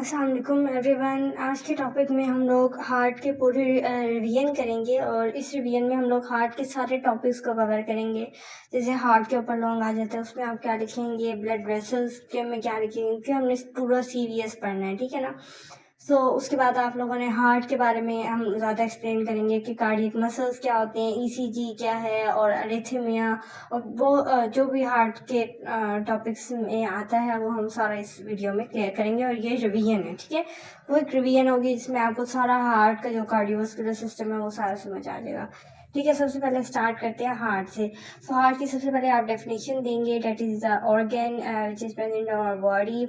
अस्सलाम वालेकुम एवरीवन। आज के टॉपिक में हम लोग हार्ट के पूरे रिवीजन करेंगे और इस रिवीजन में हम लोग हार्ट के सारे टॉपिक्स को कवर करेंगे। जैसे हार्ट के ऊपर लॉन्ग आ जाता है, उसमें आप क्या लिखेंगे, ब्लड वेसल्स के में क्या लिखेंगे, क्योंकि हमने पूरा CVS पढ़ना है, ठीक है ना। सो उसके बाद आप लोगों ने हार्ट के बारे में हम ज़्यादा एक्सप्लेन करेंगे कि कार्डियक मसल्स क्या होते हैं, ECG क्या है और अरिथमिया और वो जो भी हार्ट के टॉपिक्स में आता है वो हम सारा इस वीडियो में क्लियर करेंगे। और ये रिवीजन है, ठीक है। वो एक रिवीजन होगी जिसमें आपको सारा हार्ट का जो कार्डियोवास्कुलर सिस्टम है वो सारा समझ आ जाएगा, ठीक है। सबसे पहले स्टार्ट करते हैं हार्ट से। सो हार्ट की सबसे पहले आप डेफिनेशन देंगे, that is the organ which is present in our body,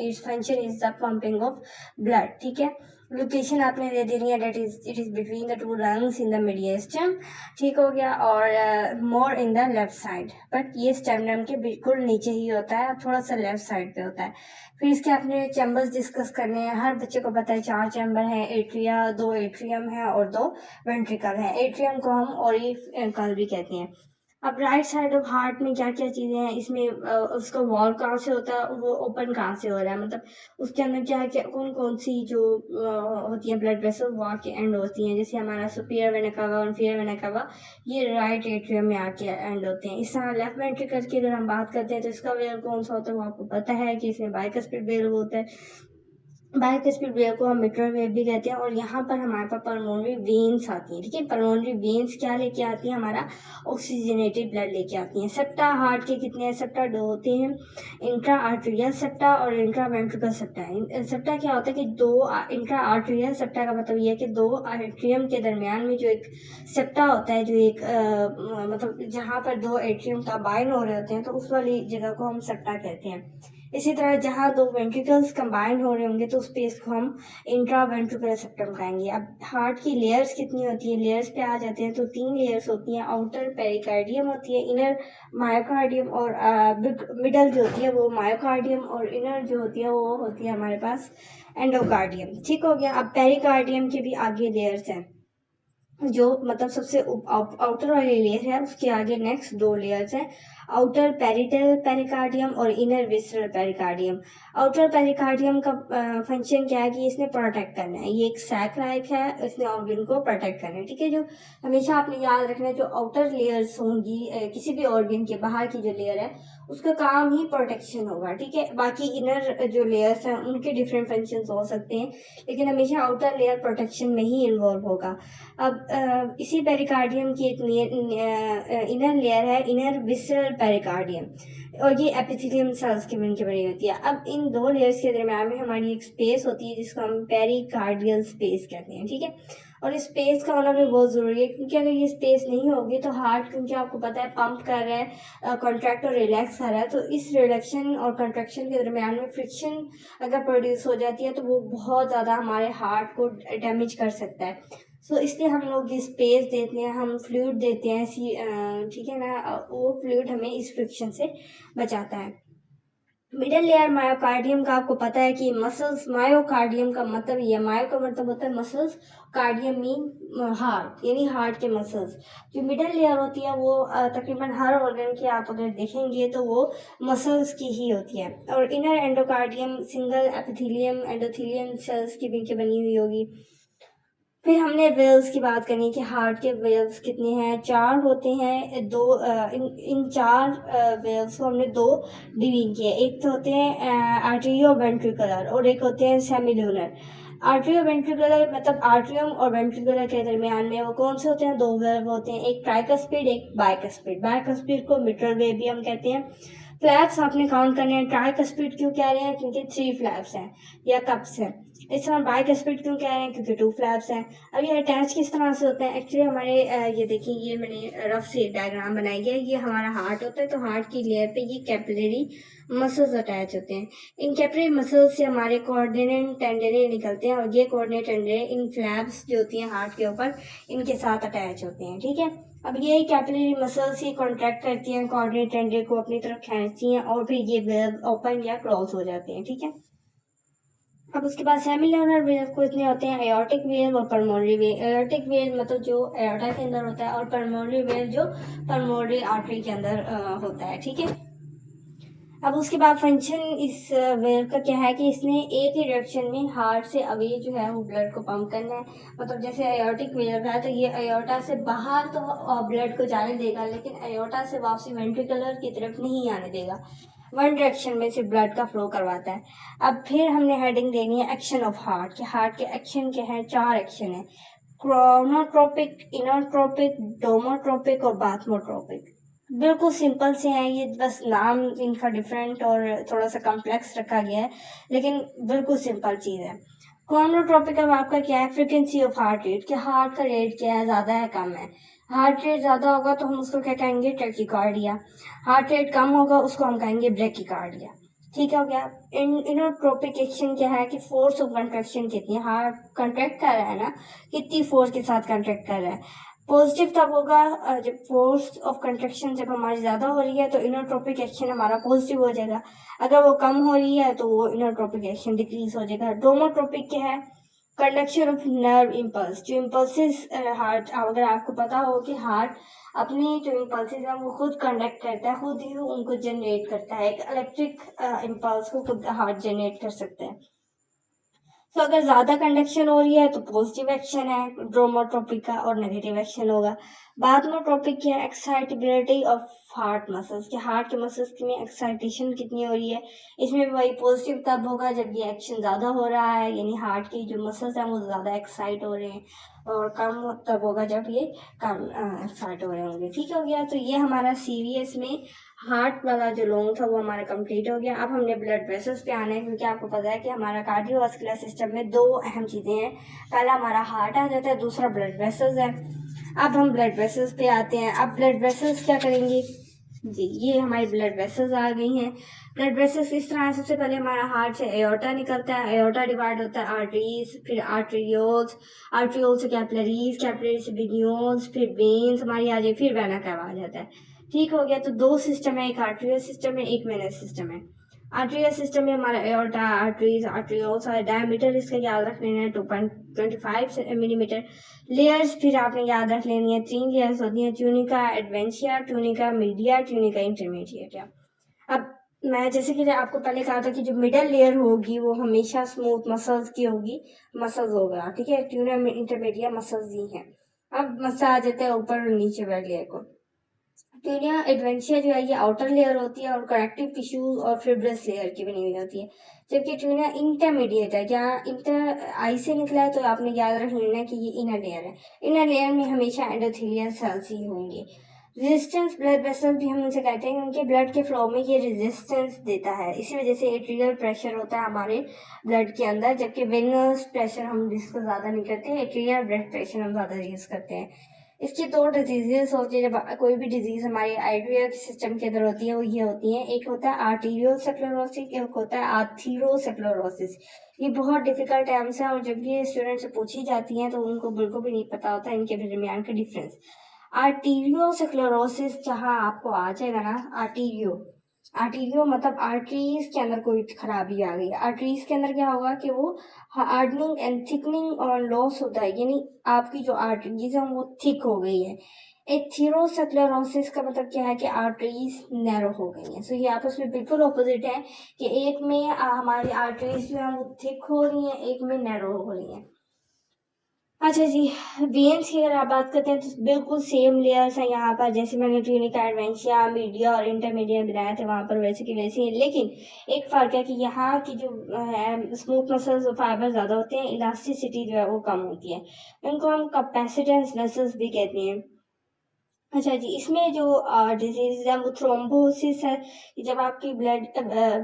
its function is the pumping of blood, ठीक है। लोकेशन आपने दे देनी है, that is it is between the two lungs in the mediastinum, ठीक हो गया। और more in the left side, but ये स्टेमनम के बिल्कुल नीचे ही होता है, थोड़ा सा लेफ्ट साइड पे होता है। फिर इसके आपने चैम्बर्स डिस्कस करने हैं। हर बच्चे को पता है 4 चैम्बर हैं, एट्रिया, 2 एट्रियम है और 2 वेंट्रिकल है। एट्रियम को हम ओरिकल भी कहते हैं। अब राइट साइड ऑफ हार्ट में क्या क्या चीजें हैं, इसमें उसका वॉल कहाँ से होता है, वो ओपन कहाँ से हो रहा है, मतलब उसके अंदर क्या क्या कौन कौन सी जो होती है ब्लड वेसल वॉल के एंड होती हैं। जैसे हमारा सुपीरियर वेना कावा और इंफीरियर वेना कावा, ये राइट एट्रियम में आके एंड होते हैं। इस तरह लेफ्ट वेंट्रिकल की अगर हम बात करते हैं तो इसका वेल कौन सा होता है वो आपको पता है कि इसमें बाइकस्पिड वेल होता है। बाइकस्पिड वेव को हम मिट्रल वेव भी कहते हैं। और यहाँ पर हमारे पास पल्मोनरी वेन्स आती हैं, ठीक है। पल्मोनरी वेन्स क्या लेके आती हैं, हमारा ऑक्सीजनेटेड ब्लड लेके आती हैं। सेप्टा हार्ट के कितने हैं, सेप्टा 2 होते हैं, इंट्रा आर्टेरियल सेप्टा और इंट्रा वेंट्रिकल सेप्टा। सेप्टा क्या होता है कि 2 इंट्रा आर्टेरियल सेप्टा का मतलब ये है कि 2 एट्रियम के दरमियान में जो एक सेप्टा होता है, जो एक मतलब जहाँ पर 2 एट्रियम कंबाइन हो रहे होते हैं, तो उस वाली जगह को हम सेप्टा कहते हैं। इसी तरह जहाँ 2 वेंट्रिकल्स कंबाइन हो रहे होंगे तो उस स्पेस को हम इंट्रा वेंट्रिकुलर सेप्टम कहेंगे। अब हार्ट की लेयर्स कितनी होती है, लेयर्स पे आ जाते हैं तो 3 लेयर्स होती हैं। आउटर पेरिकार्डियम होती है, इनर मायोकार्डियम और मिडल जो होती है वो मायोकार्डियम और इनर जो होती है वो होती है हमारे पास एंडोकार्डियम, ठीक हो गया। अब पेरिकार्डियम के भी आगे लेयर्स हैं, जो मतलब सबसे आउटर वाली लेयर है उसके आगे नेक्स्ट 2 लेयर्स हैं, आउटर पेरिटल पेरिकार्डियम और inner visceral pericardium. Outer pericardium का फंक्शन क्या है कि इसने प्रोटेक्ट करना है, ये एक सैक लाइक है, इसने ऑर्गन को प्रोटेक्ट करना है, ठीक है। जो हमेशा आपने याद रखना है, जो आउटर लेयर्स होंगी किसी भी ऑर्गन के बाहर की जो लेयर है उसका काम ही प्रोटेक्शन होगा, ठीक है। बाकी इनर जो लेयर्स हैं उनके डिफरेंट फंक्शंस हो सकते हैं, लेकिन हमेशा आउटर लेयर प्रोटेक्शन में ही इन्वॉल्व होगा। अब इसी पेरिकार्डियम की एक इनर लेयर है, इनर विसरल पेरिकार्डियम, और ये एपिथेलियम सेल्स की बनके बनी होती है। अब इन 2 लेयर्स के दरम्यान में हमारी एक स्पेस होती है जिसको हम पेरिकार्डियल स्पेस कहते हैं, ठीक है। और इस स्पेस का होना भी बहुत ज़रूरी है, क्योंकि अगर ये स्पेस नहीं होगी तो हार्ट, क्योंकि आपको पता है पंप कर रहा है, कॉन्ट्रैक्ट और रिलैक्स कर रहा है, तो इस रिडक्शन और कॉन्ट्रैक्शन के दरम्यान में फ्रिक्शन अगर प्रोड्यूस हो जाती है तो वो बहुत ज़्यादा हमारे हार्ट को डैमेज कर सकता है। सो इसलिए हम लोग ये स्पेस देते हैं, हम फ्लूइड देते हैं, ठीक है ना। वो फ्लूइड हमें इस फ्रिक्शन से बचाता है। मिडल लेयर मायोकार्डियम का आपको पता है कि मसल्स, मायोकार्डियम का मतलब ये, मायो का मतलब होता है मसल्स, कार्डियम मीन हार्ट, यानी हार्ट के मसल्स। जो मिडल लेयर होती है वो तकरीबन हर ऑर्गन की आप अगर देखेंगे तो वो मसल्स की ही होती है। और inner endocardium single epithelium endothelium cells की मिलकर बनी हुई होगी। फिर हमने वेल्स की बात करनी कि हार्ट के वेल्स कितने हैं, 4 होते हैं। इन 4 वेल्स को हमने 2 डिवीजन किए, एक तो होते हैं आर्टेरियो वेंट्रिकुलर और एक होते हैं सेमिलुनर। आर्टेरियो वेंट्रिकुलर मतलब आर्ट्रियम और वेंट्रिकुलर के दरमियान में वो कौन से होते हैं, 2 वेल्व होते हैं, एक ट्राइकस्पिड एक बाइकस्पिड। बाइकस्पिड को मिट्रल वेव भी हम कहते हैं। फ्लैप्स आपने काउंट करने हैं, ट्राइकस्पिड क्यों कह रहे हैं, क्योंकि 3 फ्लैप्स हैं या कप्स हैं। इस तरह बाइकस्पिड क्यों कह रहे हैं, क्योंकि 2 फ्लैप्स हैं। अब ये अटैच किस तरह से होते हैं, एक्चुअली हमारे ये देखिए, ये मैंने रफ से डायग्राम बनाई है, ये हमारा हार्ट होता है, तो हार्ट की लेयर पे ये कैपिलरी मसल्स अटैच होते हैं। इन कैपिलरी मसल्स से हमारे कोऑर्डिनेट टेंडरे निकलते हैं और ये कोऑर्डिनेट टेंडरे इन फ्लैप्स जो होती हैं हार्ट के ऊपर, इनके साथ अटैच होते हैं, ठीक है। अब ये कैपिलरी मसल्स ही कॉन्ट्रैक्ट करती हैं, कोऑर्डिनेट टेंडरे को अपनी तरफ खींचती हैं और फिर ये वेव ओपन या क्लोज हो जाते हैं, ठीक है। अब उसके बाद सेमिलुनर वेव को इतने होते हैं, एओर्टिक वेव और पल्मोनरी वेव। एओर्टिक वेव मतलब जो एओर्टा के अंदर होता है और पल्मोनरी वेव जो पल्मोनरी आर्टरी के अंदर होता है, ठीक है। अब उसके बाद फंक्शन इस वेव का क्या है कि इसने एक ही डायरेक्शन में हार्ट से अवे जो है वो ब्लड को पंप करना है। मतलब जैसे एयोर्टिक वेव है तो ये एयोर्टा से बाहर तो ब्लड को जाने देगा, लेकिन एयोर्टा से वापसी वेंट्रिकुलर की तरफ नहीं आने देगा। वन डायरेक्शन में से ब्लड का फ्लो करवाता है। अब फिर हमने हेडिंग देनी है एक्शन ऑफ हार्ट, कि हार्ट के एक्शन क्या है। 4 एक्शन है, क्रोनोट्रोपिक, इनोट्रोपिक, डोमोट्रोपिक और बाथमोट्रोपिक। बिल्कुल सिंपल से हैं ये, बस नाम इनका डिफरेंट और थोड़ा सा कॉम्प्लेक्स रखा गया है, लेकिन बिल्कुल सिंपल चीज़ है। क्रोनोट्रोपिक अब आपका क्या है, फ्रिक्वेंसी ऑफ हार्ट रेट, कि हार्ट का रेट क्या है, ज़्यादा है कम है। हार्ट रेट ज़्यादा होगा तो हम उसको क्या कहेंगे, टैकीकार्डिया। हार्ट रेट कम होगा उसको हम कहेंगे ब्रेकिकार्डिया। ठीक हो गया। इनोट्रोपिक एक्शन क्या है कि फोर्स ऑफ कंट्रैक्शन कितनी है, हार्ट कंट्रैक्ट कर रहा है ना, कितनी फोर्स के साथ कंट्रैक्ट कर रहा है। पॉजिटिव तब होगा जब फोर्स ऑफ कंट्रैक्शन जब हमारी ज़्यादा हो रही है तो इनोट्रोपिक एक्शन हमारा पॉजिटिव हो जाएगा। अगर वो कम हो रही है तो वो इनोट्रोपिक एक्शन डिक्रीज हो जाएगा। डोमोट्रोपिक क्या है, कंडक्शन ऑफ नर्व इम्पल्स, जो इम्पल्सेस हार्ट, अगर आपको पता हो कि हार्ट अपनी जो इम्पल्सेस हैं वो खुद कंडक्ट करता है, खुद ही उनको जनरेट करता है, एक इलेक्ट्रिक इम्पल्स को खुद हार्ट जनरेट कर सकते हैं। तो अगर ज्यादा कंडक्शन हो रही है तो पॉजिटिव एक्शन है ड्रोमोट्रोपिक का, और नेगेटिव एक्शन होगा। बाथमोट्रोपिक की एक्साइटेबिलिटी ऑफ हार्ट मसल्स, के हार्ट के मसल्स में एक्साइटेशन कितनी हो रही है। इसमें भी वही पॉजिटिव तब होगा जब ये एक्शन ज्यादा हो रहा है, यानी हार्ट की जो मसल्स हैं वो ज्यादा एक्साइट हो रहे हैं, और कम तब होगा जब ये कम एक्साइट हो रहे होंगे। ठीक हो गया। तो ये हमारा सीवीएस में हार्ट वाला जो लॉन्ग था वो हमारा कंप्लीट हो गया। अब हमने ब्लड वेसल्स पे आना है, क्योंकि आपको पता है कि हमारा कार्डियोवास्कुलर सिस्टम में 2 अहम चीज़ें हैं। पहला हमारा हार्ट आ जाता है, दूसरा ब्लड वेसल्स है। अब हम ब्लड वेसल्स पे आते हैं। अब ब्लड वेसल्स क्या करेंगे जी, ये हमारी ब्लड वेसल्स आ गई हैं। ब्लड वेसल्स इस तरह है, सबसे पहले हमारा हार्ट से एयोर्टा निकलता है, एयोर्टा डिवाइड होता है आर्टरीज, फिर आर्टरियोल्स, आर्टरियोल से कैपिलरीज, कैपिलरीज से वेन्यूल्स, फिर वेन्स हमारी आ जाए, फिर वेना कहवा आ जाता है। ठीक हो गया। तो 2 सिस्टम है, एक आर्टरियल सिस्टम है, एक वेनस सिस्टम है। आर्टरियल सिस्टम में हमारा एयोर्टा, आर्टरीज, आर्टरियोल्स और डायमीटर इसका याद रख लेना है 2.25 मिलीमीटर। लेयर्स फिर आपने याद रख लेनी है, 3 लेयर्स होती हैं, tunica adventitia, tunica media, tunica intermediate. अब मैं जैसे कि आपको पहले कहा था कि जो मिडल लेयर होगी वो हमेशा स्मूथ मसल्स की होगी, मसल्स होगा। ठीक है, ट्यूना इंटरमीडिया मसल्स ही हैं। अब मसल आ जाता है ऊपर और नीचे वाले लेयर को। ट्यूनिया एडवेंशिया जो है ये आउटर लेयर होती है और कनेक्टिव टिश्यूज और फिब्रस लेयर की बनी हुई होती है, जबकि ट्यूनिया इंटरमीडिएट है। जहाँ इंटर आई से निकला है तो आपने याद रख लेना है कि ये इनर लेयर है। इनर लेयर में हमेशा एंडोथेलियल सेल्स ही होंगे। रेजिस्टेंस ब्लड वेसल भी हम उनसे कहते हैं, उनके ब्लड के फ्लो में ये रेजिस्टेंस देता है। इसी वजह से एट्रियल प्रेशर होता है हमारे ब्लड के अंदर, जबकि वेनस प्रेशर हम जिसको ज़्यादा नहीं करते, एट्रियल ब्लड प्रेशर हम ज़्यादा यूज़ करते हैं। इसकी 2 डिजीजेस होती है, जब कोई भी डिजीज हमारे आर्टरियल सिस्टम के अंदर होती है वो ये होती है, एक होता है आर्टीरियल सेक्लोरोसिस, एक होता है आर्थीरोसेक्लोरोसिस। ये बहुत डिफिकल्ट टर्म्स है और जब ये स्टूडेंट से पूछी जाती हैं तो उनको बिल्कुल भी नहीं पता होता इनके दरमियान का डिफरेंस। आर्टीरियोसेक्लोरोसिस जहाँ आपको आ जाएगा ना, आर्टीरियो, आर्टीरियो मतलब आर्टरीज के अंदर कोई खराबी आ गई। आर्टरीज के अंदर क्या होगा कि वो हार्डनिंग एंड थिकनिंग और लॉस होता है, यानी आपकी जो आर्टरीज है वो थिक हो गई है। एथीरोसेक्लेरोसिस का मतलब क्या है कि आर्टरीज नैरो हो गई हैं। सो ये आपस में बिल्कुल ऑपोजिट है, कि एक में हमारी आर्टरीज जो है वो थिक हो रही हैं, एक में नैरो हो रही हैं। अच्छा जी, वेन्स की अगर आप बात करते हैं तो बिल्कुल सेम लेयर्स हैं यहाँ पर, जैसे मैंने ट्यूनिका एडवेंशिया, मीडिया और इंटरमीडिया बनाए थे वहाँ पर वैसे की वैसे हैं, लेकिन एक फ़र्क है कि यहाँ की जो स्मूथ मसल्स और फाइबर ज़्यादा होते हैं, इलास्टिसिटी जो है वो कम होती है। इनको हम कैपेसिटेंस मसल्स भी कहते हैं। अच्छा जी, इसमें जो डिजीज है वो थ्रोम्बोसिस है, कि जब आपकी ब्लड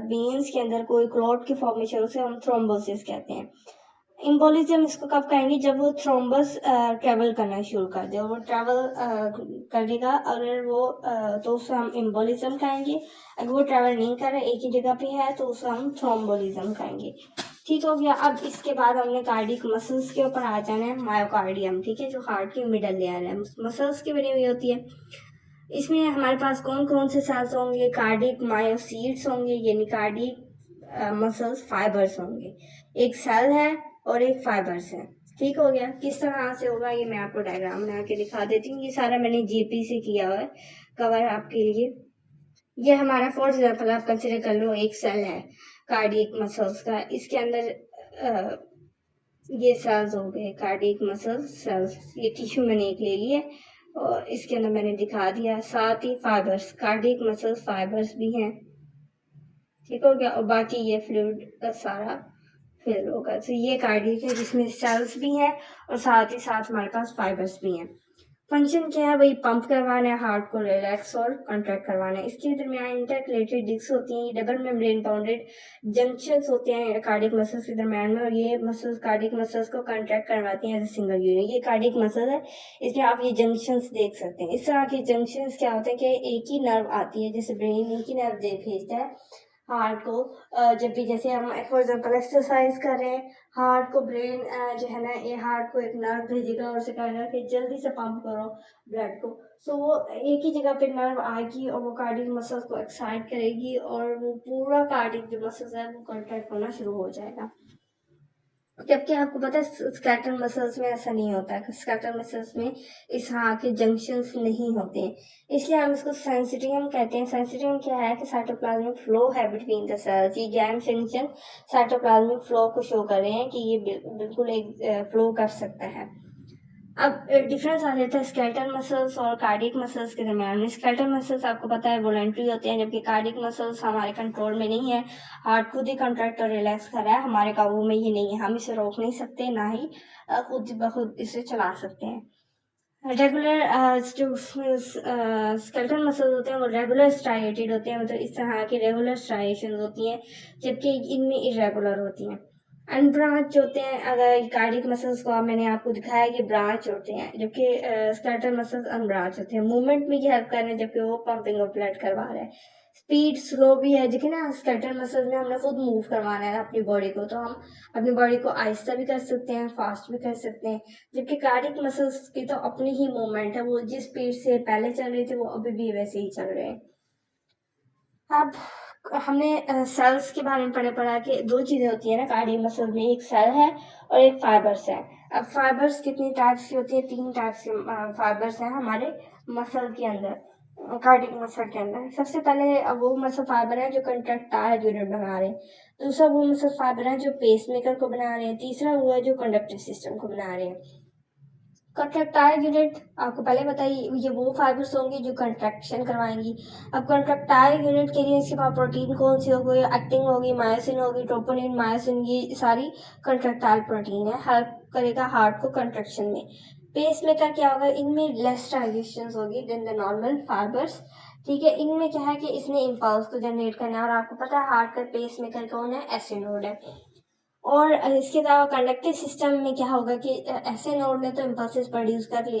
वेन्स के अंदर कोई क्लॉट की फॉर्मेशन उसे हम थ्रोम्बोसिस कहते हैं। इम्बोलिज्म इसको कब कहेंगे, जब वो थ्रोम्बस ट्रेवल करना शुरू कर दे, और वो ट्रेवल करेगा अगर वो तो उसे हम इम्बोलिज्म कहेंगे। अगर वो ट्रेवल नहीं कर रहा, एक ही जगह पे है, तो उसे हम थ्रोम्बोलिज्म कहेंगे। ठीक हो गया। अब इसके बाद हमने कार्डियक मसल्स के ऊपर आ जाना है, मायोकार्डियम। ठीक है, जो हार्ट की मिडल लेयर है मसल्स की बनी हुई होती है। इसमें हमारे पास कौन कौन से सेल्स होंगे, कार्डियक मायोसीट्स होंगे, यानी कार्डियक मसल्स फाइबर्स होंगे। एक सेल है और एक फाइबर्स है। ठीक हो गया। किस तरह से होगा ये मैं आपको डायग्राम बना के दिखा देती हूँ। ये सारा मैंने जीपी से किया हुआ है, कवर आपके लिए। ये हमारा फॉर एग्जाम्पल आप कंसिडर कर लो एक सेल है कार्डियक मसल्स का, इसके अंदर ये सेल्स हो गए कार्डियक मसल सेल्स, ये टिश्यू मैंने एक ले लिया और इसके अंदर मैंने दिखा दिया, साथ ही फाइबर्स कार्डियक मसल फाइबर्स भी हैं, ठीक हो गया। और बाकी ये फ्लूइड सारा फिल होगा। तो ये कार्डियक है जिसमें सेल्स भी हैं और साथ ही साथ हमारे पास फाइबर्स भी हैं। फंक्शन क्या है, वही पंप करवाना है, हार्ट को रिलैक्स और कॉन्ट्रैक्ट करवाना है। इसके दरमियान इंटरकलेटेड डिस्क होती हैं, ये डबल मेम्ब्रेन बाउंडेड जंक्शंस होते हैं कार्डियक मसल्स के दरमियान में, और ये मसल्स कार्डियक मसल्स को कॉन्ट्रैक्ट करवाती हैं एज ए सिंगल यूनिट। ये कार्डियक मसल है, इसमें आप ये जंक्शंस देख सकते हैं। इस तरह के जंक्शंस क्या होते हैं कि एक ही नर्व आती है, जैसे ब्रेन एक ही नर्व भेजता है हार्ट को। जब भी जैसे हम फॉर एग्जाम्पल एक्सरसाइज कर रहे हैं, हार्ट को ब्रेन जो है ना, ये हार्ट को एक नर्व भेजेगा और उसे कहेगा कि जल्दी से पंप करो ब्लड को। सो वो एक ही जगह पे नर्व आएगी और वो कार्डियक मसल्स को एक्साइट करेगी और वो पूरा कार्डियक जो मसल्स है वो कॉन्ट्रैक्ट होना शुरू हो जाएगा। जबकि आपको पता है स्केलेटल मसल्स में ऐसा नहीं होता है, स्केलेटल मसल्स में इस तरह के जंक्शंस नहीं होते हैं, इसलिए हम इसको सेंसिटियम कहते हैं। सेंसिटियम क्या है कि साइटोप्लाज्मिक फ्लो है बिटवीन द सेल्स। ये गैम जंक्शन साइटोप्लाज्मिक फ्लो को शो कर रहे हैं कि ये बिल्कुल एक फ्लो कर सकता है। अब डिफरेंस आ जाता है स्केलेटल मसल्स और कार्डियक मसल्स के दरमियान में। स्केलेटल मसल्स आपको पता है वॉलंटरी होते हैं, जबकि कार्डियक मसल्स हमारे कंट्रोल में नहीं है। हार्ट खुद ही कॉन्ट्रैक्ट और रिलैक्स कर रहा है, हमारे काबू में ये नहीं है, हम इसे रोक नहीं सकते, ना ही खुद ब खुद इसे चला सकते हैं। रेगुलर जो स्केलेटल मसल्स होते हैं वो रेगुलर स्ट्राइएटेड होते हैं, मतलब इस तरह की रेगुलर स्ट्राइएशंस होती हैं, जबकि इनमें इरेगुलर होती हैं। अनब्रांच होते हैं, अगर कार्डियक मसल्स को मैंने आपको दिखाया कि ब्रांच होते हैं, जबकि स्केलेटल मसल्स अनब्रांच होते हैं। मूवमेंट में ये हेल्प कर रहे हैं, जबकि वो पंपिंग ऑफ ब्लड करवा रहे हैं। स्पीड स्लो भी है, देखिए ना स्केलेटल मसल्स में हमने खुद मूव करवाना है अपनी बॉडी को, तो हम अपनी बॉडी को आहिस्ता भी कर सकते हैं, फास्ट भी कर सकते हैं। जबकि कार्डियक मसल्स की तो अपनी ही मूवमेंट है, वो जिस स्पीड से पहले चल रहे थे वो अभी भी वैसे ही चल रहे हैं। अब हमने सेल्स के बारे में पढ़ा कि दो चीज़ें होती है ना कार्डियक मसल में, एक सेल है और एक फाइबर्स है। अब फाइबर्स कितनी टाइप्स की होती है, 3 टाइप्स के फाइबर्स हैं हमारे मसल के अंदर, कार्डियक मसल के अंदर। सबसे पहले वो मसल फाइबर है जो कंट्रैक्टाइल यूनिट बना रहे हैं, दूसरा वो मसल फाइबर है जो पेसमेकर को बना रहे हैं, तीसरा वो है जो कंडक्टिव सिस्टम को बना रहे हैं। कंट्रैक्टाइल यूनिट आपको पहले बताइए, ये वो फाइबर्स होंगी जो कंट्रैक्शन करवाएंगी। अब कंट्रैक्टाइल यूनिट के लिए इसके पास प्रोटीन कौन सी होगी, एक्टिन होगी, मायोसिन होगी, ट्रोपोनिन, मायोसिन, ये सारी कंट्रैक्टाइल प्रोटीन है, हेल्प करेगा हार्ट को कंट्रैक्शन में। पेस मेकर क्या होगा, इनमें लेस ट्रांजिशंस होगी देन द नॉर्मल फाइबर्स, ठीक है। इनमें क्या है कि इसने इम्पल्स को जनरेट करना है, और आपको पता है हार्ट का पेस मेकर कौन है, एसए नोड है। और इसके अलावा कंडक्टिव सिस्टम में क्या होगा कि ऐसे नोड ने तो इम्पल्सेस प्रोड्यूस कर ली,